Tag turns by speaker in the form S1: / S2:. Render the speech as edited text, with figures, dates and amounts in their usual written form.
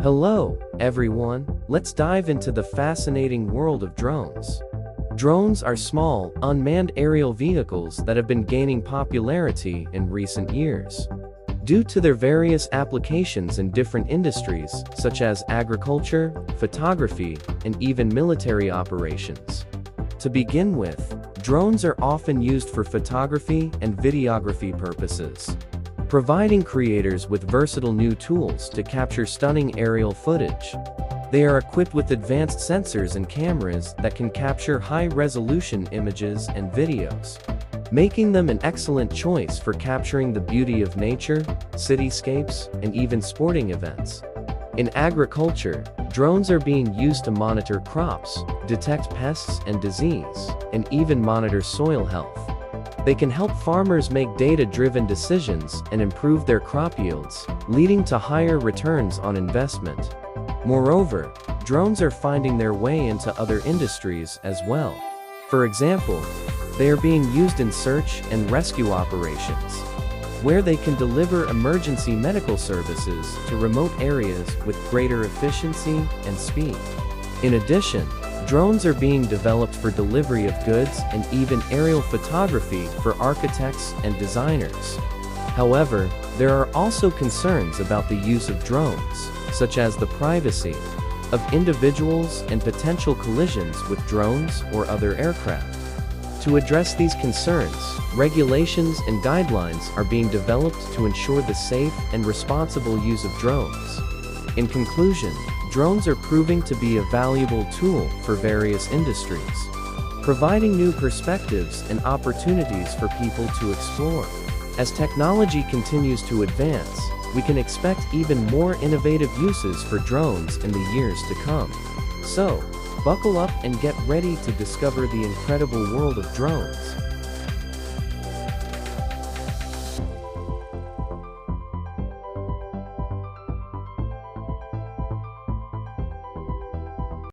S1: Hello, everyone. Let's dive into the fascinating world of drones. Drones are small, unmanned aerial vehicles that have been gaining popularity in recent years. Due to their various applications in different industries, such as agriculture, photography, and even military operations. To begin with, drones are often used for photography and videography purposes, providing creators with versatile new tools to capture stunning aerial footage. They are equipped with advanced sensors and cameras that can capture high-resolution images and videos, making them an excellent choice for capturing the beauty of nature, cityscapes, and even sporting events. In agriculture, drones are being used to monitor crops, detect pests and disease, and even monitor soil health. They can help farmers make data-driven decisions and improve their crop yields, leading to higher returns on investment. Moreover, drones are finding their way into other industries as well. For example, they are being used in search and rescue operations, where they can deliver emergency medical services to remote areas with greater efficiency and speed. In addition, drones are being developed for delivery of goods and even aerial photography for architects and designers. However, there are also concerns about the use of drones, such as the privacy of individuals and potential collisions with drones or other aircraft. To address these concerns, regulations and guidelines are being developed to ensure the safe and responsible use of drones. In conclusion, drones are proving to be a valuable tool for various industries, providing new perspectives and opportunities for people to explore. As technology continues to advance, we can expect even more innovative uses for drones in the years to come. So, buckle up and get ready to discover the incredible world of drones.